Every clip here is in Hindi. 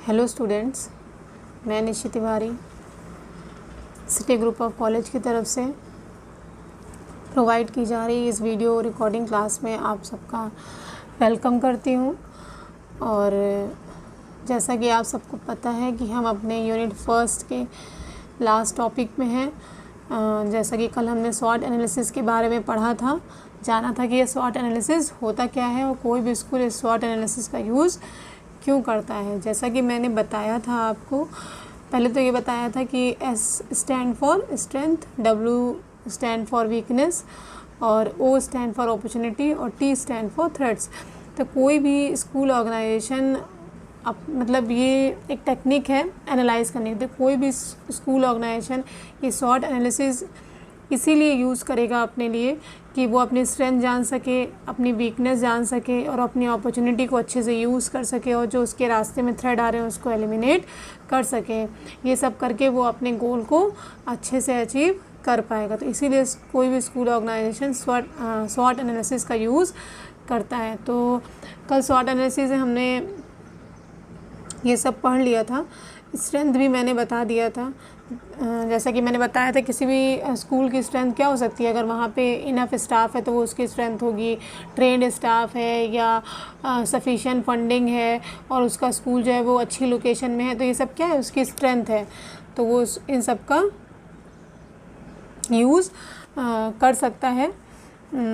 हेलो स्टूडेंट्स, मैं Nishi Tiwari City Group of College की तरफ से प्रोवाइड की जा रही इस वीडियो रिकॉर्डिंग क्लास में आप सबका वेलकम करती हूँ। और जैसा कि आप सबको पता है कि हम अपने यूनिट फर्स्ट के लास्ट टॉपिक में हैं। जैसा कि कल हमने स्वॉट एनालिसिस के बारे में पढ़ा था, जाना था कि ये स्वॉट एनालिसिस होता क्या है और कोई भी स्कूल इस स्वॉट एनालिसिस का यूज़ क्यों करता है। जैसा कि मैंने बताया था आपको, पहले तो ये बताया था कि S stand for strength, W stand for weakness और O स्टैंड फॉर अपॉर्चुनिटी और T स्टैंड फॉर थ्रेट्स। तो कोई भी स्कूल ऑर्गेनाइजेशन मतलब ये एक टेक्निक है एनालाइज करने की। तो कोई भी स्कूल ऑर्गेनाइजेशन ये स्वॉट एनालिसिस इसीलिए यूज़ करेगा अपने लिए कि वो अपनी स्ट्रेंथ जान सके, अपनी वीकनेस जान सके और अपनी अपॉर्चुनिटी को अच्छे से यूज़ कर सके और जो उसके रास्ते में थ्रेड आ रहे हैं उसको एलिमिनेट कर सके। ये सब करके वो अपने गोल को अच्छे से अचीव कर पाएगा। तो इसीलिए कोई भी स्कूल ऑर्गेनाइजेशन स्वॉट एनालिसिस का यूज़ करता है। तो कल स्वॉट एनालिसिस हमने ये सब पढ़ लिया था। स्ट्रेंथ भी मैंने बता दिया था। जैसा कि मैंने बताया था किसी भी स्कूल की स्ट्रेंथ क्या हो सकती है। अगर वहाँ पे इनफ स्टाफ है तो वो उसकी स्ट्रेंथ होगी, ट्रेंड स्टाफ है या सफिशिएंट फंडिंग है और उसका स्कूल जो है वो अच्छी लोकेशन में है, तो ये सब क्या है, उसकी स्ट्रेंथ है। तो वो इन सब का यूज़ कर सकता है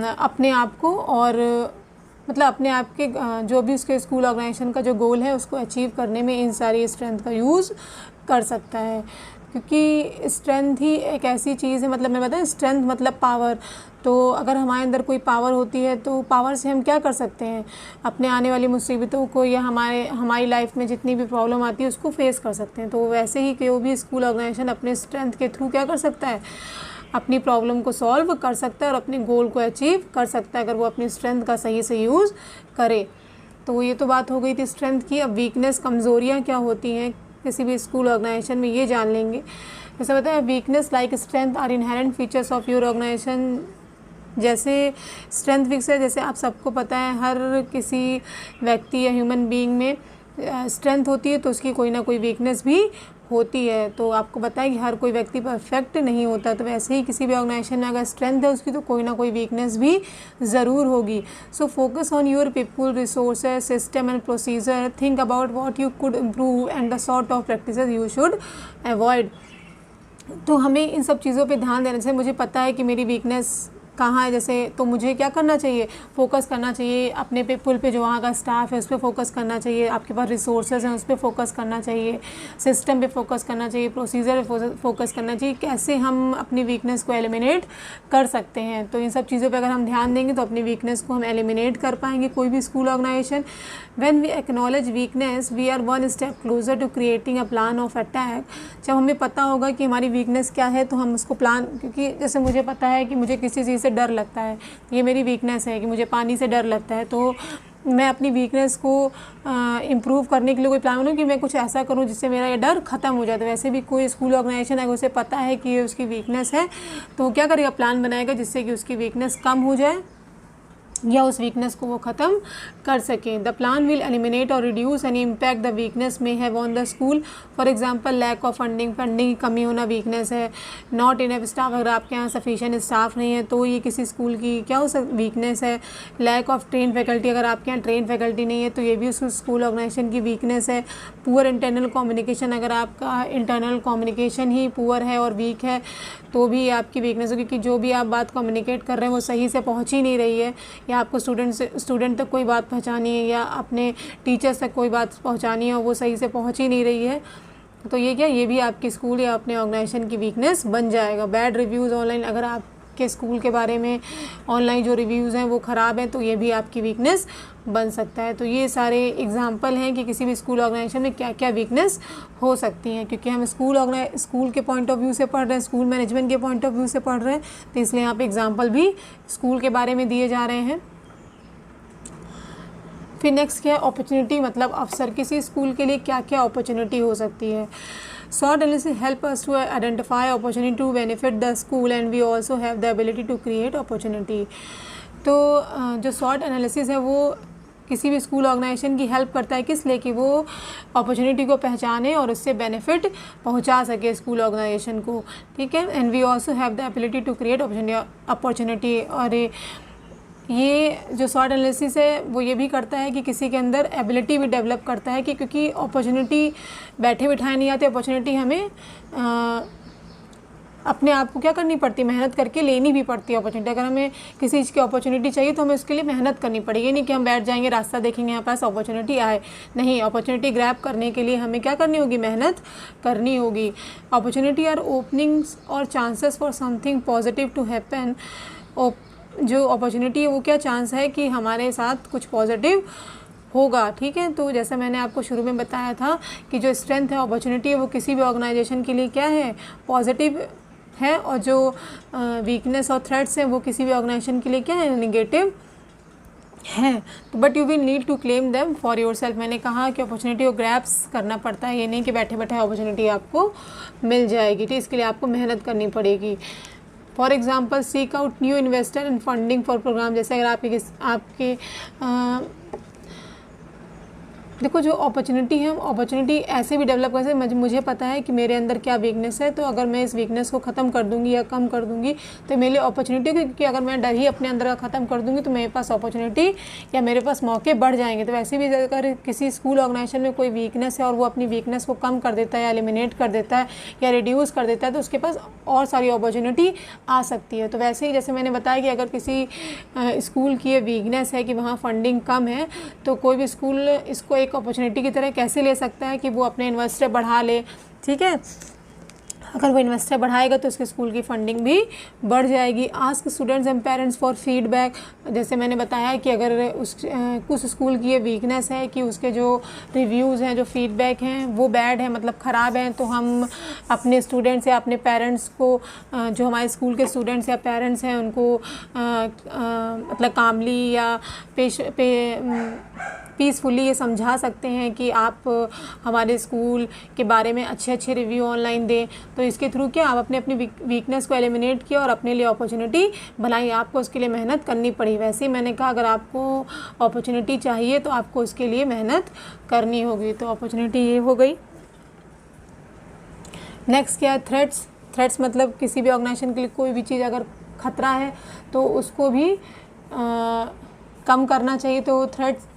अपने आप को, और मतलब अपने आप के जो भी उसके स्कूल ऑर्गेनाइजेशन का जो गोल है उसको अचीव करने में इन सारी स्ट्रेंथ का यूज़ कर सकता है। क्योंकि स्ट्रेंथ ही एक ऐसी चीज़ है, मतलब मैं बताऊँ, स्ट्रेंथ मतलब पावर। तो अगर हमारे अंदर कोई पावर होती है तो पावर से हम क्या कर सकते हैं, अपने आने वाली मुसीबतों को या हमारी लाइफ में जितनी भी प्रॉब्लम आती है उसको फेस कर सकते हैं। तो वैसे ही कोई भी स्कूल ऑर्गेनाइजेशन अपने स्ट्रेंथ के थ्रू क्या कर सकता है, अपनी प्रॉब्लम को सॉल्व कर सकता है और अपने गोल को अचीव कर सकता है अगर वो अपनी स्ट्रेंथ का सही से यूज़ करे। तो ये तो बात हो गई थी स्ट्रेंथ की। अब वीकनेस, कमज़ोरियाँ क्या होती हैं किसी भी स्कूल ऑर्गेनाइजेशन में, ये जान लेंगे। जैसे बताया, weakness like strength are inherent features of your organization. जैसे स्ट्रेंथ फिक्स है, जैसे आप सबको पता है हर किसी व्यक्ति या ह्यूमन बीइंग में स्ट्रेंथ होती है तो उसकी कोई ना कोई वीकनेस भी होती है। तो आपको पता है कि हर कोई व्यक्ति परफेक्ट नहीं होता। तो वैसे ही किसी भी ऑर्गेनाइजेशन में अगर स्ट्रेंथ है उसकी तो कोई ना कोई वीकनेस भी ज़रूर होगी। So focus on your people, resources, system and procedure. Think about what you could improve and the sort of practices you should avoid. तो हमें इन सब चीज़ों पे ध्यान देने से, मुझे पता है कि मेरी वीकनेस कहाँ है जैसे, तो मुझे क्या करना चाहिए, फोकस करना चाहिए अपने पीपल पे, जो वहाँ का स्टाफ है उस पर फोकस करना चाहिए, आपके पास रिसोर्सेज हैं उस पर फोकस करना चाहिए, सिस्टम पे फोकस करना चाहिए, प्रोसीजर पे फोकस करना चाहिए, कैसे हम अपनी वीकनेस को एलिमिनेट कर सकते हैं। तो इन सब चीज़ों पे अगर हम ध्यान देंगे तो अपनी वीकनेस को हम एलिमिनेट कर पाएंगे। कोई भी school organization, when we acknowledge weakness we are one step closer to creating a plan of attack. जब हमें पता होगा कि हमारी वीकनेस क्या है तो हम उसको प्लान, क्योंकि जैसे मुझे पता है कि मुझे किसी चीज़ से डर लगता है, ये मेरी वीकनेस है कि मुझे पानी से डर लगता है, तो मैं अपनी वीकनेस को इम्प्रूव करने के लिए कोई प्लान बनाऊँ कि मैं कुछ ऐसा करूँ जिससे मेरा ये डर ख़त्म हो जाए। तो वैसे भी कोई स्कूल ऑर्गेनाइजेशन अगर उसे पता है कि ये उसकी वीकनेस है तो क्या करेगा, प्लान बनाएगा जिससे कि उसकी वीकनेस कम हो जाए या उस वीकनेस को वो ख़त्म कर सकें। द प्लान विल एलिमिनेट और reduce any impact the weakness may have on the school. For example lack of funding की कमी होना वीकनेस है। नॉट इनफ स्टाफ, अगर आपके यहाँ सफिशिएंट स्टाफ नहीं है तो ये किसी स्कूल की क्या हो सकती वीकनेस है। लैक ऑफ ट्रेन फैकल्टी, अगर आपके यहाँ ट्रेन फैकल्टी नहीं है तो ये भी उस स्कूल ऑर्गेनाइजेशन की वीकनेस है। पुअर इंटरनल कम्युनिकेशन, अगर आपका इंटरनल कम्युनिकेशन ही पुअर है और वीक है तो भी आपकी वीकनेस है, क्योंकि जो भी आप बात कम्युनिकेट कर रहे हैं वो सही से पहुँच ही नहीं रही है, या आपको स्टूडेंट तक कोई बात पहुंचानी है या अपने टीचर्स तक कोई बात पहुंचानी है और वो सही से पहुंच ही नहीं रही है, तो ये क्या, ये भी आपके स्कूल या अपने ऑर्गेनाइजेशन की वीकनेस बन जाएगा। बैड रिव्यूज़ ऑनलाइन, अगर आपके स्कूल के बारे में ऑनलाइन जो रिव्यूज़ हैं वो ख़राब हैं तो ये भी आपकी वीकनेस बन सकता है। तो ये सारे एग्जाम्पल हैं कि किसी भी स्कूल ऑर्गेनाइजेशन में क्या क्या वीकनेस हो सकती हैं। क्योंकि हम स्कूल के पॉइंट ऑफ व्यू से पढ़ रहे हैं, स्कूल मैनेजमेंट के पॉइंट ऑफ व्यू से पढ़ रहे हैं, तो इसलिए यहाँ पे एग्जाम्पल भी स्कूल के बारे में दिए जा रहे हैं। फिर नेक्स्ट क्या है, अपॉर्चुनिटी, मतलब अवसर। किसी स्कूल के लिए क्या क्या अपॉर्चुनिटी हो सकती है। स्वॉट analysis help us to identify opportunity to benefit the school and we also have the ability to create opportunity. तो जो स्वॉट एनालिसिस है वो किसी भी स्कूल ऑर्गेनाइजेशन की हेल्प करता है, किस लिए कि वो अपॉर्चुनिटी को पहचाने और उससे बेनिफिट पहुंचा सके स्कूल ऑर्गेनाइजेशन को, ठीक है। And we also have the ability to create opportunity. और ये जो स्वॉट एनालिसिस है वो ये भी करता है कि किसी के अंदर एबिलिटी भी डेवलप करता है कि क्योंकि अपॉर्चुनिटी बैठे बिठाए नहीं आते, अपॉर्चुनिटी हमें अपने आप को क्या करनी पड़ती है, मेहनत करके लेनी भी पड़ती है अपॉर्चुनिटी। अगर हमें किसी चीज़ की अपॉर्चुनिटी चाहिए तो हमें उसके लिए मेहनत करनी पड़ेगी, नहीं कि हम बैठ जाएंगे रास्ता देखेंगे यहाँ पास अपॉर्चुनिटी आए, नहीं। अपॉर्चुनिटी ग्रैब करने के लिए हमें क्या करनी होगी, मेहनत करनी होगी। अपॉर्चुनिटी आर ओपनिंग्स और chances for something positive to happen. जो अपॉर्चुनिटी है वो क्या चांस है कि हमारे साथ कुछ पॉजिटिव होगा, ठीक है। तो जैसा मैंने आपको शुरू में बताया था कि जो स्ट्रेंथ है, अपॉर्चुनिटी है, वो किसी भी ऑर्गेनाइजेशन के लिए क्या है, पॉजिटिव है। और जो वीकनेस और थ्रेट्स हैं वो किसी भी ऑर्गेनाइजेशन के लिए क्या है, नेगेटिव है। तो but you will need to claim them for your self. मैंने कहा कि अपॉर्चुनिटी को ग्रैब्स करना पड़ता है, ये नहीं कि बैठे बैठे अपॉर्चुनिटी आपको मिल जाएगी, ठीक। इसके लिए आपको मेहनत करनी पड़ेगी। For example seek out new investor and funding for program. जैसे अगर आपके देखो जो अपॉर्चुनिटी है, अपॉर्चुनिटी ऐसे भी डेवलप कर सकते। मुझे पता है कि मेरे अंदर क्या वीकनेस है, तो अगर मैं इस वीकनेस को ख़त्म कर दूंगी या कम कर दूंगी तो मेरे लिए अपॉर्चुनिटी, क्योंकि अगर मैं डर ही अपने अंदर का ख़त्म कर दूंगी तो मेरे पास अपॉर्चुनिटी या मेरे पास मौके बढ़ जाएंगे। तो वैसे भी अगर किसी स्कूल ऑर्गेनाइजेशन में कोई वीकनेस है और वो अपनी वीकनेस को कम कर देता है या एलिमिनेट कर देता है या रिड्यूस कर देता है तो उसके पास और सारी अपॉर्चुनिटी आ सकती है। तो वैसे ही जैसे मैंने बताया कि अगर किसी स्कूल की ये वीकनेस है कि वहाँ फंडिंग कम है, तो कोई भी स्कूल इसको एक अपॉर्चुनिटी की तरह कैसे ले सकता है कि वो अपने इन्वेस्टर बढ़ा ले, ठीक है। अगर वो इन्वेस्टर बढ़ाएगा तो उसके स्कूल की फंडिंग भी बढ़ जाएगी। Ask students and parents for feedback. जैसे मैंने बताया कि अगर कुछ स्कूल की ये वीकनेस है कि उसके जो रिव्यूज़ हैं, जो फीडबैक हैं वो बैड है, मतलब ख़राब हैं, तो हम अपने स्टूडेंट्स या अपने पेरेंट्स को, जो हमारे स्कूल के स्टूडेंट्स या पेरेंट्स हैं उनको मतलब कामली या पीसफुली ये समझा सकते हैं कि आप हमारे स्कूल के बारे में अच्छे अच्छे रिव्यू ऑनलाइन दें। तो इसके थ्रू क्या आप अपनी वीकनेस को एलिमिनेट किया और अपने लिए अपॉर्चुनिटी बनाई। आपको उसके लिए मेहनत करनी पड़ी। वैसे ही मैंने कहा अगर आपको अपॉर्चुनिटी चाहिए तो आपको उसके लिए मेहनत करनी होगी। तो अपॉर्चुनिटी ये हो गई। नेक्स्ट क्या है, थ्रेट्स मतलब किसी भी ऑर्गेनाइजेशन के लिए कोई भी चीज़ अगर ख़तरा है तो उसको भी कम करना चाहिए। तो थ्रेट्स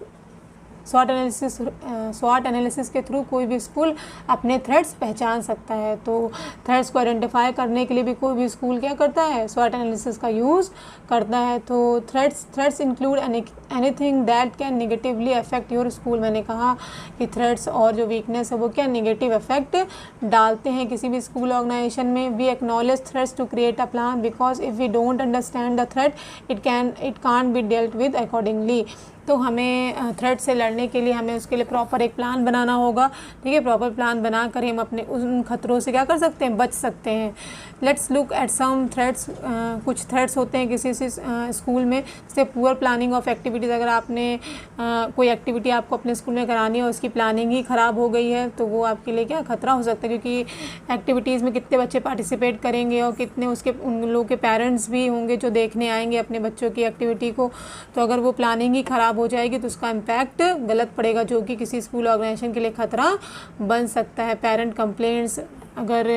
स्वॉट एनालिसिस के थ्रू कोई भी स्कूल अपने थ्रेट्स पहचान सकता है। तो थ्रेट्स को आइडेंटिफाई करने के लिए भी कोई भी स्कूल क्या करता है, स्वॉट एनालिसिस का यूज़ करता है। तो threats include anything that can negatively affect your school. मैंने कहा कि थ्रेट्स और जो वीकनेस है वो क्या नेगेटिव इफेक्ट डालते हैं किसी भी स्कूल ऑर्गेनाइजेशन में। We acknowledge threats to create a plan because if we don't understand the threat it can't be dealt with accordingly. तो हमें थ्रेट से लड़ने के लिए हमें उसके लिए प्रॉपर एक प्लान बनाना होगा, ठीक है। प्रॉपर प्लान बना कर हम अपने उन खतरों से क्या कर सकते हैं, बच सकते हैं। Let's look at some threats. कुछ थ्रेट्स होते हैं किसी स्कूल में, जैसे पुअर प्लानिंग ऑफ एक्टिविटीज़। अगर आपने कोई एक्टिविटी आपको अपने स्कूल में करानी है और उसकी प्लानिंग ही ख़राब हो गई है तो वो आपके लिए क्या खतरा हो सकता है, क्योंकि एक्टिविटीज़ में कितने बच्चे पार्टिसिपेट करेंगे और कितने उन लोगों के पेरेंट्स भी होंगे जो देखने आएंगे अपने बच्चों की एक्टिविटी को। तो अगर वो प्लानिंग ही ख़राब हो जाएगी तो उसका इम्पैक्ट गलत पड़ेगा, जो कि किसी स्कूल ऑर्गेनाइजेशन के लिए खतरा बन सकता है। पेरेंट कंप्लेंट्स, अगर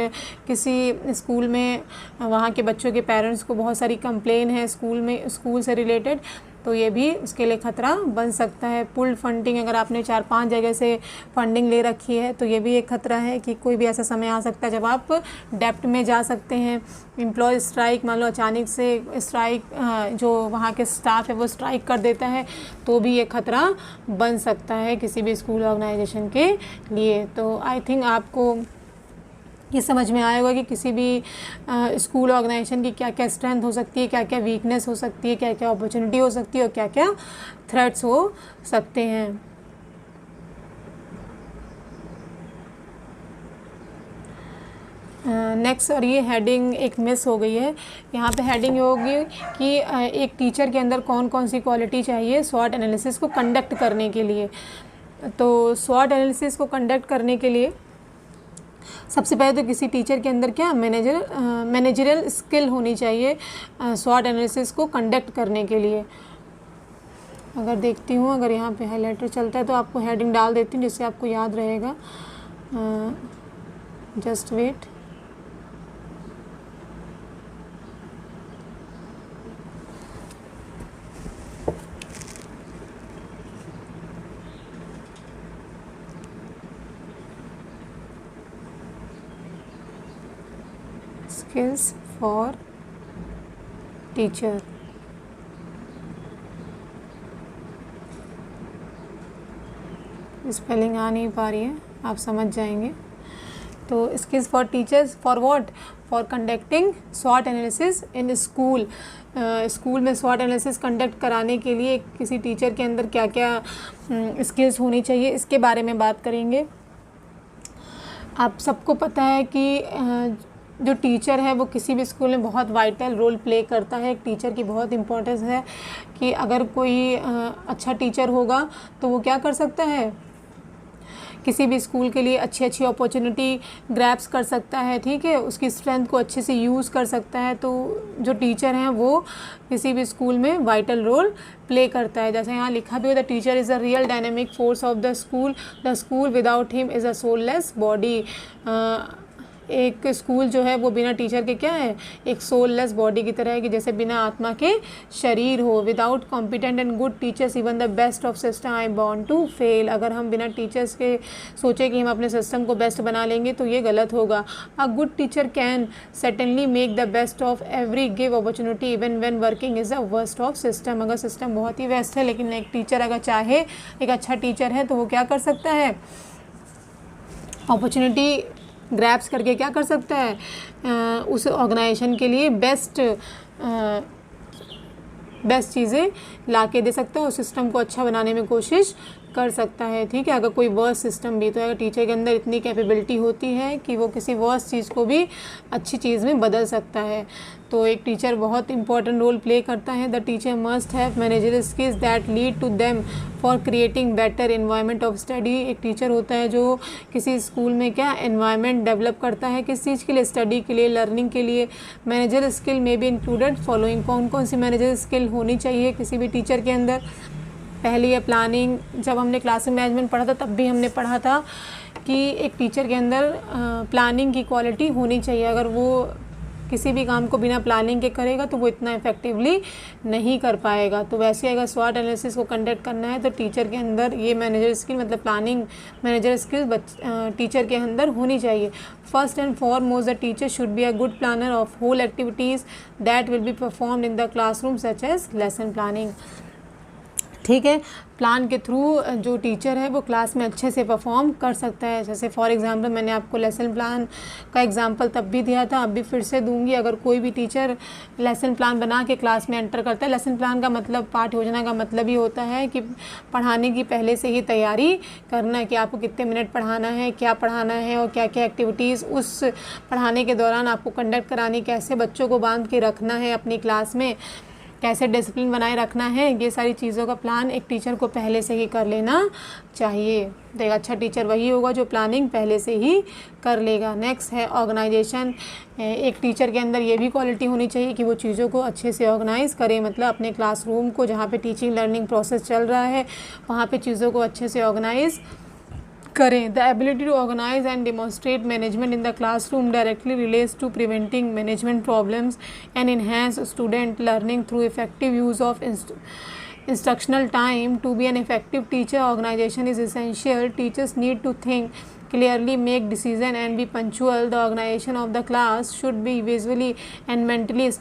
किसी स्कूल में वहाँ के बच्चों के पेरेंट्स को बहुत सारी कंप्लेन है स्कूल से रिलेटेड, तो ये भी उसके लिए ख़तरा बन सकता है। पुल्ड फंडिंग, अगर आपने 4-5 जगह से फंडिंग ले रखी है तो ये भी एक ख़तरा है कि कोई भी ऐसा समय आ सकता है जब आप डेप्ट में जा सकते हैं। एम्प्लॉय स्ट्राइक, मान लो अचानक से स्ट्राइक, जो वहाँ के स्टाफ है वो स्ट्राइक कर देता है तो भी ये खतरा बन सकता है किसी भी स्कूल ऑर्गेनाइजेशन के लिए। तो आई थिंक आपको ये समझ में आएगा कि किसी भी स्कूल ऑर्गेनाइजेशन की क्या क्या स्ट्रेंथ हो सकती है, क्या क्या वीकनेस हो सकती है, क्या क्या अपॉर्चुनिटी हो सकती है और क्या क्या थ्रेट्स हो सकते हैं। नेक्स्ट, और ये हेडिंग एक मिस हो गई है। यहाँ पे हेडिंग होगी कि एक टीचर के अंदर कौन कौन सी क्वालिटी चाहिए स्वॉट एनालिसिस को कंडक्ट करने के लिए। तो स्वॉट एनालिसिस को कंडक्ट करने के लिए सबसे पहले तो किसी टीचर के अंदर क्या मैनेजरियल स्किल होनी चाहिए स्वॉट एनालिसिस को कंडक्ट करने के लिए। अगर देखती हूँ, अगर यहाँ पे हाइलाइटर चलता है तो आपको हेडिंग डाल देती हूँ जिससे आपको याद रहेगा। Just wait. Skills for teacher. Spelling आ नहीं पा रही है, आप समझ जाएंगे। तो skills for teachers for what? For conducting स्वॉट एनालिसिस इन स्कूल। स्कूल में स्वॉट एनालिसिस कंडक्ट कराने के लिए किसी टीचर के अंदर क्या क्या स्किल्स होनी चाहिए, इसके बारे में बात करेंगे। आप सबको पता है कि जो टीचर है वो किसी भी स्कूल में बहुत वाइटल रोल प्ले करता है। एक टीचर की बहुत इम्पोर्टेंस है कि अगर कोई अच्छा टीचर होगा तो वो क्या कर सकता है, किसी भी स्कूल के लिए अच्छी अच्छी अपॉर्चुनिटी ग्रैब्स कर सकता है, ठीक है, उसकी स्ट्रेंथ को अच्छे से यूज़ कर सकता है। तो जो टीचर हैं वो किसी भी स्कूल में वाइटल रोल प्ले करता है। जैसे यहाँ लिखा भी हो, the teacher is a real dynamic force of the school without him is a soulless body. एक स्कूल जो है वो बिना टीचर के क्या है, एक सोललेस बॉडी की तरह है, कि जैसे बिना आत्मा के शरीर हो। Without competent and good teachers even the best of system I born to fail. अगर हम बिना टीचर्स के सोचे कि हम अपने सिस्टम को बेस्ट बना लेंगे तो ये गलत होगा। A good teacher can certainly make the best of every give opportunity even when working is the worst of system. अगर सिस्टम बहुत ही बेस्ट है लेकिन एक टीचर अगर चाहे, एक अच्छा टीचर है, तो वो क्या कर सकता है, अपॉर्चुनिटी ग्रैब्स करके क्या कर सकता है, उस ऑर्गेनाइजेशन के लिए बेस्ट चीज़ें ला के दे सकता है और सिस्टम को अच्छा बनाने में कोशिश कर सकता है, ठीक है। अगर कोई वर्स सिस्टम भी, तो अगर टीचर के अंदर इतनी कैपेबिलिटी होती है कि वो किसी वर्स चीज़ को भी अच्छी चीज़ में बदल सकता है। तो एक टीचर बहुत इंपॉर्टेंट रोल प्ले करता है। The teacher must have managerial skills that lead to them for creating better environment of study. एक टीचर होता है जो किसी स्कूल में क्या एनवायरनमेंट डेवलप करता है, किस चीज़ के लिए, स्टडी के लिए, लर्निंग के लिए। मैनेजर स्किल में भी इंक्लूडेड फॉलोइंग। कौन कौन सी मैनेजर स्किल होनी चाहिए किसी भी टीचर के अंदर? पहली है प्लानिंग। जब हमने क्लास मैनेजमेंट पढ़ा था तब भी हमने पढ़ा था कि एक टीचर के अंदर प्लानिंग की क्वालिटी होनी चाहिए। अगर वो किसी भी काम को बिना प्लानिंग के करेगा तो वो इतना इफेक्टिवली नहीं कर पाएगा। तो वैसे अगर स्वॉट एनालिसिस को कंडक्ट करना है तो टीचर के अंदर ये मैनेजर स्किल, मतलब प्लानिंग मैनेजर स्किल टीचर के अंदर होनी चाहिए। First and foremost the teacher should be a good planner of whole activities that will be performed in the classroom such as lesson planning, ठीक है। प्लान के थ्रू जो टीचर है वो क्लास में अच्छे से परफॉर्म कर सकता है। जैसे फॉर एग्जांपल मैंने आपको लेसन प्लान का एग्जांपल तब भी दिया था, अब भी फिर से दूंगी। अगर कोई भी टीचर लेसन प्लान बना के क्लास में एंटर करता है, लेसन प्लान का मतलब, पाठ योजना का मतलब ही होता है कि पढ़ाने की पहले से ही तैयारी करना है कि आपको कितने मिनट पढ़ाना है, क्या पढ़ाना है और क्या क्या एक्टिविटीज़ उस पढ़ाने के दौरान आपको कंडक्ट करानी, कैसे बच्चों को बांध के रखना है अपनी क्लास में, कैसे डिसिप्लिन बनाए रखना है। ये सारी चीज़ों का प्लान एक टीचर को पहले से ही कर लेना चाहिए। तो एक अच्छा टीचर वही होगा जो प्लानिंग पहले से ही कर लेगा। नेक्स्ट है ऑर्गेनाइजेशन। एक टीचर के अंदर ये भी क्वालिटी होनी चाहिए कि वो चीज़ों को अच्छे से ऑर्गेनाइज़ करे, मतलब अपने क्लासरूम को, जहाँ पे टीचिंग लर्निंग प्रोसेस चल रहा है वहाँ पे चीज़ों को अच्छे से ऑर्गेनाइज़ करें। The ability to organize and demonstrate management in the classroom directly relates to preventing management problems and enhance student learning through effective use of instructional time. To be an effective teacher, organization is essential. Teachers need to think clearly, make decision and be punctual. The organization of the class should be visually and mentally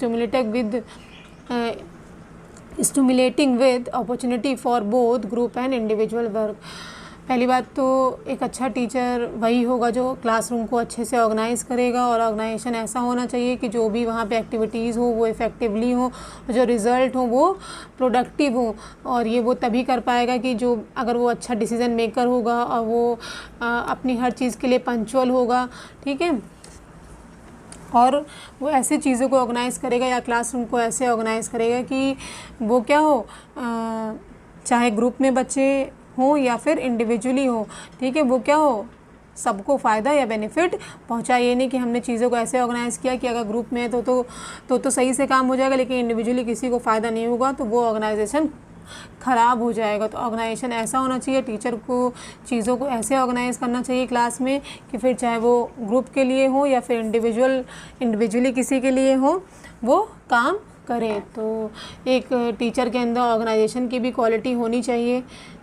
stimulating with opportunity for both group and individual work. पहली बात तो एक अच्छा टीचर वही होगा जो क्लासरूम को अच्छे से ऑर्गेनाइज़ करेगा, और ऑर्गेनाइजेशन ऐसा होना चाहिए कि जो भी वहाँ पे एक्टिविटीज़ हो वो इफ़ेक्टिवली हो, जो रिज़ल्ट हो वो प्रोडक्टिव हो। और ये वो तभी कर पाएगा कि जो, अगर वो अच्छा डिसीज़न मेकर होगा और वो अपनी हर चीज़ के लिए पंक्चुअल होगा, ठीक है, और वो ऐसे चीज़ों को ऑर्गेनाइज़ करेगा या क्लासरूम को ऐसे ऑर्गेनाइज़ करेगा कि वो क्या हो, चाहे ग्रुप में बच्चे हो या फिर इंडिविजुअली हो, ठीक है, वो क्या हो, सबको फ़ायदा या बेनिफिट पहुंचाए। ये नहीं कि हमने चीज़ों को ऐसे ऑर्गेनाइज़ किया कि अगर ग्रुप में है तो सही से काम हो जाएगा, लेकिन इंडिविजुअली किसी को फ़ायदा नहीं होगा, तो वो ऑर्गेनाइजेशन ख़राब हो जाएगा। तो ऑर्गेनाइजेशन ऐसा होना चाहिए, टीचर को चीज़ों को ऐसे ऑर्गेनाइज़ करना चाहिए क्लास में कि फिर चाहे वो ग्रुप के लिए हो या फिर इंडिविजुअली किसी के लिए हो, वो काम करे। तो एक टीचर के अंदर ऑर्गेनाइजेशन की भी क्वालिटी होनी चाहिए।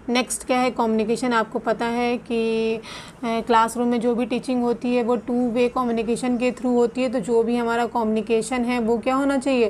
नेक्स्ट क्या है, कम्युनिकेशन। आपको पता है कि क्लासरूम में जो भी टीचिंग होती है वो 2 वे कम्युनिकेशन के थ्रू होती है। तो जो भी हमारा कम्युनिकेशन है वो क्या होना चाहिए,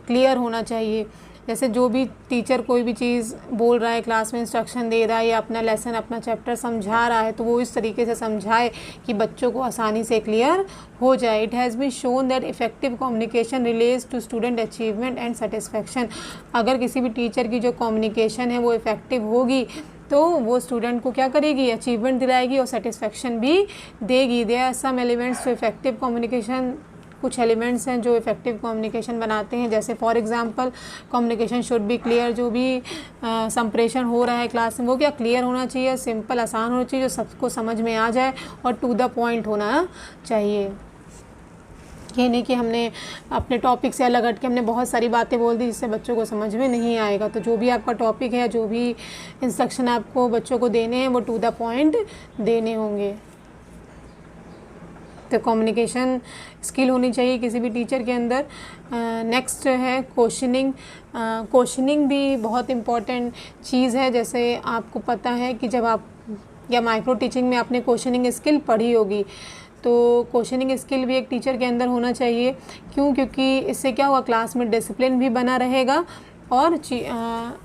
क्लियर होना चाहिए। जैसे जो भी टीचर कोई भी चीज़ बोल रहा है, क्लास में इंस्ट्रक्शन दे रहा है या अपना लेसन अपना चैप्टर समझा रहा है, तो वो इस तरीके से समझाए कि बच्चों को आसानी से क्लियर हो जाए। It has been shown that effective communication relates to student achievement and satisfaction. अगर किसी भी टीचर की जो कम्युनिकेशन है वो इफ़ेक्टिव होगी तो वो स्टूडेंट को क्या करेगी, अचीवमेंट दिलाएगी और सेटिस्फैक्शन भी देगी। There are some elements to effective communication. कुछ एलिमेंट्स हैं जो इफेक्टिव कम्युनिकेशन बनाते हैं, जैसे for example communication should be clear. जो भी संप्रेषण हो रहा है क्लास में वो क्या क्लियर होना चाहिए, सिंपल, आसान होना चाहिए, जो सबको समझ में आ जाए और टू द पॉइंट होना चाहिए। ये नहीं कि हमने अपने टॉपिक से अलग हट के हमने बहुत सारी बातें बोल दी जिससे बच्चों को समझ में नहीं आएगा। तो जो भी आपका टॉपिक है, जो भी इंस्ट्रक्शन आपको बच्चों को देने हैं वो टू द पॉइंट देने होंगे। तो कम्युनिकेशन स्किल होनी चाहिए किसी भी टीचर के अंदर। नेक्स्ट है क्वेश्चनिंग। क्वेश्चनिंग भी बहुत इम्पॉर्टेंट चीज़ है। जैसे आपको पता है कि जब आप या माइक्रो टीचिंग में आपने क्वेश्चनिंग स्किल पढ़ी होगी, तो क्वेश्चनिंग स्किल भी एक टीचर के अंदर होना चाहिए। क्यों? क्योंकि इससे क्या होगा, क्लास में डिसिप्लिन भी बना रहेगा और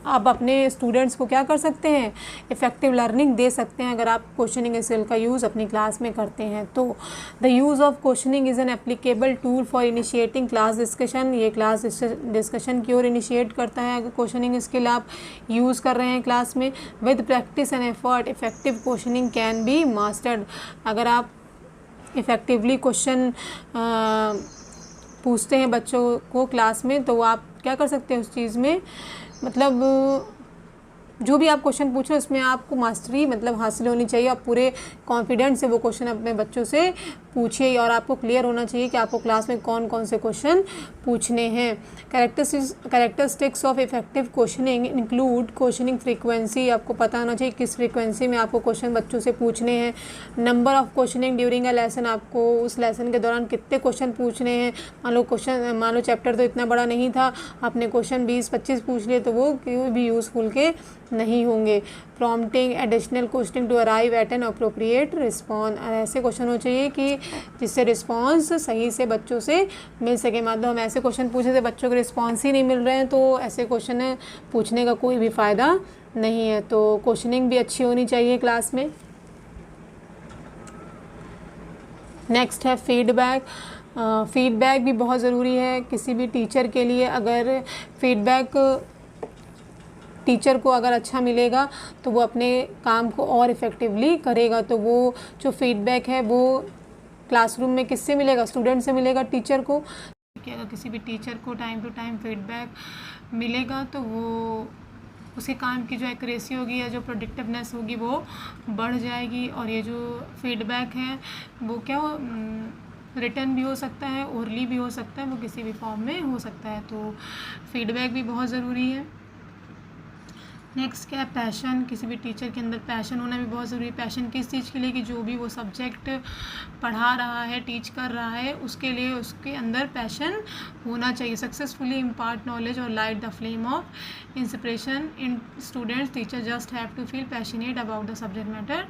आप अपने स्टूडेंट्स को क्या कर सकते हैं, इफ़ेक्टिव लर्निंग दे सकते हैं अगर आप क्वेश्चनिंग स्किल का यूज़ अपनी क्लास में करते हैं। तो the use of questioning is an applicable tool for initiating class discussion. ये क्लास डिस्कशन की ओर इनिशिएट करता है अगर क्वेश्चनिंग स्किल आप यूज़ कर रहे हैं क्लास में। With practice and effort effective questioning can be mastered. अगर आप इफ़ेक्टिवली क्वेश्चन पूछते हैं बच्चों को क्लास में, तो आप क्या कर सकते हैं उस चीज़ में, मतलब जो भी आप क्वेश्चन पूछो उसमें आपको मास्टरी मतलब हासिल होनी चाहिए। आप पूरे कॉन्फिडेंस से वो क्वेश्चन अपने बच्चों से पूछिए और आपको क्लियर होना चाहिए कि आपको क्लास में कौन कौन से क्वेश्चन पूछने हैं। Characteristics of effective questioning include questioning frequency. आपको पता होना चाहिए किस फ्रीक्वेंसी में आपको क्वेश्चन बच्चों से पूछने हैं। Number of questioning during a lesson. आपको उस लेसन के दौरान कितने क्वेश्चन पूछने हैं। मान लो चैप्टर तो इतना बड़ा नहीं था, आपने क्वेश्चन 20-25 पूछ लिए तो वो कोई भी यूज़फुल के नहीं होंगे। Prompting additional questioning to arrive at an appropriate response. ऐसे क्वेश्चन हो चाहिए कि जिससे रिस्पॉन्स सही से बच्चों से मिल सके। मतलब हम ऐसे क्वेश्चन पूछे थे बच्चों के रिस्पॉन्स ही नहीं मिल रहे हैं, तो ऐसे क्वेश्चन पूछने का कोई भी फ़ायदा नहीं है। तो क्वेश्चनिंग भी अच्छी होनी चाहिए क्लास में। नेक्स्ट है फीडबैक। फीडबैक भी बहुत ज़रूरी है किसी भी टीचर के लिए। अगर फीडबैक टीचर को अगर अच्छा मिलेगा तो वो अपने काम को और इफ़ेक्टिवली करेगा। तो वो जो फीडबैक है वो क्लासरूम में किससे मिलेगा, स्टूडेंट से मिलेगा टीचर को। कि अगर किसी भी टीचर को टाइम टू टाइम फीडबैक मिलेगा तो वो उसके काम की जो एक्यूरेसी होगी या जो प्रोडक्टिवनेस होगी वो बढ़ जाएगी। और ये जो फीडबैक है वो क्या रिटर्न भी हो सकता है, ओरली भी हो सकता है, वो किसी भी फॉर्म में हो सकता है। तो फीडबैक भी बहुत ज़रूरी है। नेक्स्ट क्या है, पैशन। किसी भी टीचर के अंदर पैशन होना भी बहुत ज़रूरी है। पैशन किस चीज़ के लिए, कि जो भी वो सब्जेक्ट पढ़ा रहा है, टीच कर रहा है, उसके लिए उसके अंदर पैशन होना चाहिए। सक्सेसफुली इम्पार्ट नॉलेज और light the flame of inspiration in students. Teacher just have to feel passionate about the subject matter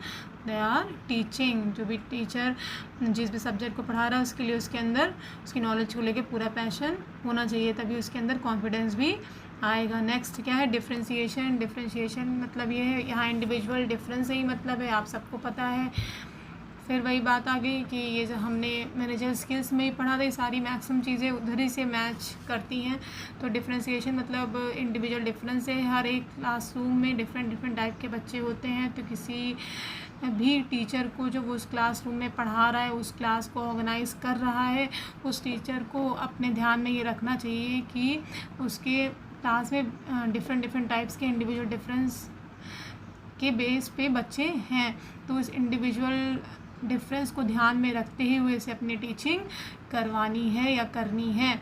they are teaching. जो भी टीचर जिस भी सब्जेक्ट को पढ़ा रहा है उसके लिए उसके अंदर उसकी नॉलेज को लेकर पूरा पैशन होना चाहिए, तभी उसके अंदर कॉन्फिडेंस भी आएगा। नेक्स्ट क्या है, डिफ्रेंशिएशन। डिफ्रेंशिएशन मतलब ये है, यहाँ इंडिविजुअल डिफरेंस ही मतलब है, आप सबको पता है। फिर वही बात आ गई कि ये जो हमने मैनेजर स्किल्स में ही पढ़ा था, ये सारी मैक्सिमम चीज़ें उधर ही से मैच करती हैं। तो डिफ्रेंशिएशन मतलब इंडिविजुअल डिफरेंस है। हर एक क्लासरूम में डिफरेंट टाइप के बच्चे होते हैं, तो किसी भी टीचर को जो वो उस क्लासरूम में पढ़ा रहा है, उस क्लास को ऑर्गेनाइज़ कर रहा है, उस टीचर को अपने ध्यान में ये रखना चाहिए कि उसके क्लास में डिफरेंट टाइप्स के इंडिविजुअल डिफरेंस के बेस पे बच्चे हैं। तो इस इंडिविजुअल डिफरेंस को ध्यान में रखते हुए इसे अपनी टीचिंग करवानी है या करनी है।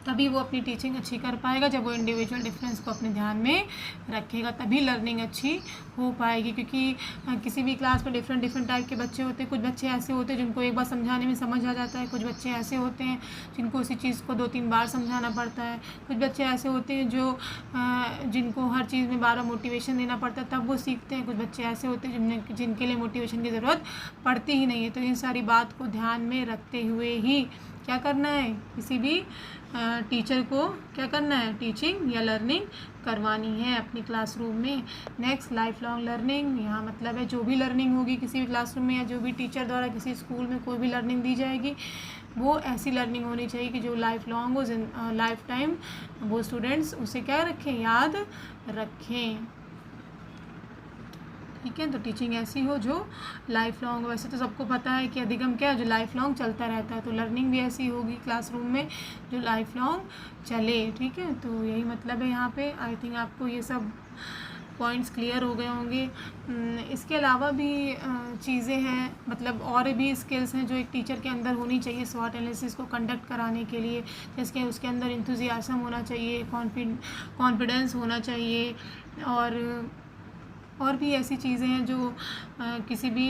तभी वो अपनी टीचिंग अच्छी कर पाएगा। जब वो इंडिविजुअल डिफरेंस को अपने ध्यान में रखेगा तभी लर्निंग अच्छी हो पाएगी। क्योंकि किसी भी क्लास में डिफरेंट टाइप के बच्चे होते हैं। कुछ बच्चे ऐसे होते हैं जिनको एक बार समझाने में समझ आ जाता है, कुछ बच्चे ऐसे होते हैं जिनको उसी चीज़ को 2-3 बार समझाना पड़ता है, कुछ बच्चे ऐसे होते हैं जिनको हर चीज़ में बार मोटिवेशन देना पड़ता है तब वो सीखते हैं, कुछ बच्चे ऐसे होते हैं जिनके लिए मोटिवेशन की ज़रूरत पड़ती ही नहीं है। तो इन सारी बात को ध्यान में रखते हुए ही क्या करना है, किसी भी टीचर को क्या करना है, टीचिंग या लर्निंग करवानी है अपनी क्लासरूम में। Next, life long learning. यहाँ मतलब है जो भी लर्निंग होगी किसी भी क्लासरूम में या जो भी टीचर द्वारा किसी स्कूल में कोई भी लर्निंग दी जाएगी वो ऐसी लर्निंग होनी चाहिए कि जो लाइफ लॉन्ग हो, लाइफ टाइम वो स्टूडेंट्स उसे क्या रखें, याद रखें। ठीक है, तो टीचिंग ऐसी हो जो लाइफ लॉन्ग। वैसे तो सबको पता है कि अधिगम क्या है, जो लाइफ लॉन्ग चलता रहता है। तो लर्निंग भी ऐसी होगी क्लासरूम में जो लाइफ लॉन्ग चले। ठीक है, तो यही मतलब है यहाँ पे। आई थिंक आपको ये सब पॉइंट्स क्लियर हो गए होंगे। इसके अलावा भी चीज़ें हैं, मतलब और भी स्किल्स हैं जो एक टीचर के अंदर होनी चाहिए स्वॉट एनालिसिस को कंडक्ट कराने के लिए। जैसे उसके अंदर इंथुजियाज्म होना चाहिए, कॉन्फिडेंस होना चाहिए, और भी ऐसी चीज़ें हैं जो किसी भी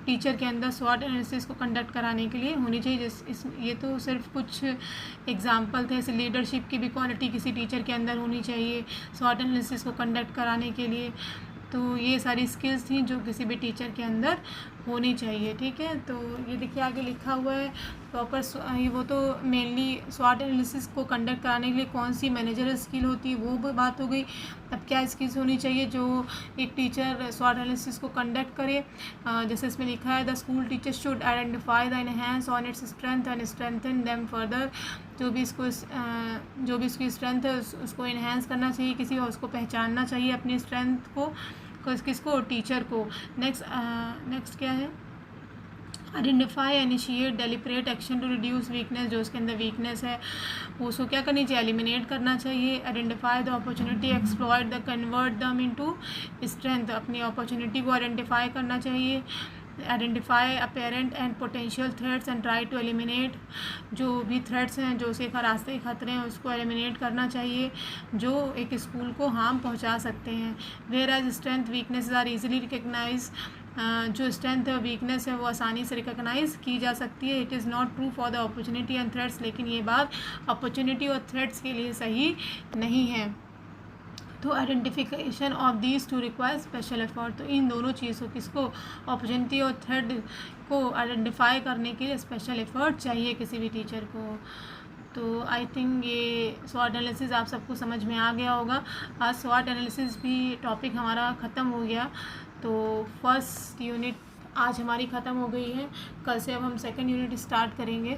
टीचर के अंदर स्वॉट एनालिसिस को कंडक्ट कराने के लिए होनी चाहिए। ये तो सिर्फ कुछ एग्जाम्पल थे। ऐसे लीडरशिप की भी क्वालिटी किसी टीचर के अंदर होनी चाहिए स्वॉट एनालिसिस को कंडक्ट कराने के लिए। तो ये सारी स्किल्स थी जो किसी भी टीचर के अंदर होनी चाहिए। ठीक है, तो ये देखिए आगे लिखा हुआ है प्रॉपर। वो तो मेनली स्वॉट एनालिसिस को कंडक्ट कराने के लिए कौन सी मैनेजरल स्किल होती है वो बात हो गई। अब क्या स्किल्स होनी चाहिए जो एक टीचर स्वॉट एनालिसिस को कंडक्ट करे। जैसे इसमें लिखा है the school teacher should identify the enhance on its strength and strengthen them further. जो भी इसकी स्ट्रेंथ है उसको इन्हेंस करना चाहिए, किसी और उसको पहचानना चाहिए अपनी स्ट्रेंथ को, किसको, टीचर को। नेक्स्ट क्या है, identify initiate deliberate action to reduce weakness. जो उसके अंदर वीकनेस है वो उसको क्या करनी चाहिए, एलिमिनेट करना चाहिए। Identify the opportunity, exploit the, convert them into strength. अपनी अपॉर्चुनिटी को आइडेंटिफाई करना चाहिए। Identify apparent and potential threats and try to eliminate. जो भी थ्रेट्स हैं, जो उसके रास्ते के खतरे हैं उसको एलिमिनेट करना चाहिए जो एक स्कूल को हार्म पहुंचा सकते हैं। Whereas strength weakness are easily recognize. जो स्ट्रेंथ है वीकनेस है वो आसानी से रिकग्नाइज की जा सकती है। It is not true for the opportunity and threats. लेकिन ये बात अपॉर्चुनिटी और थ्रेट्स के लिए सही नहीं है। तो identification of these two require special effort. तो इन दोनों चीज़ों किसको, अपॉर्चुनिटी और थ्रेट को आइडेंटिफाई करने के लिए स्पेशल एफर्ट चाहिए किसी भी टीचर को। तो आई थिंक ये स्वॉट एनालिसिस आप सबको समझ में आ गया होगा। आज स्वॉट एनालिसिस भी टॉपिक हमारा ख़त्म हो गया। तो फर्स्ट यूनिट आज हमारी ख़त्म हो गई है। कल से अब हम सेकंड यूनिट स्टार्ट करेंगे।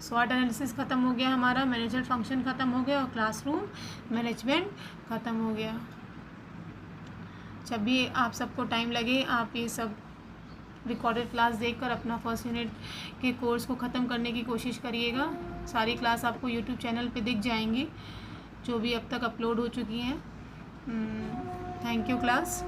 स्वॉट एनालिसिस ख़त्म हो गया हमारा, मैनेजर फंक्शन ख़त्म हो गया और क्लासरूम मैनेजमेंट ख़त्म हो गया। जब भी आप सबको टाइम लगे आप ये सब रिकॉर्डेड क्लास देखकर अपना फर्स्ट यूनिट के कोर्स को ख़त्म करने की कोशिश करिएगा। सारी क्लास आपको यूट्यूब चैनल पे दिख जाएंगी जो भी अब तक अपलोड हो चुकी हैं। Thank you class.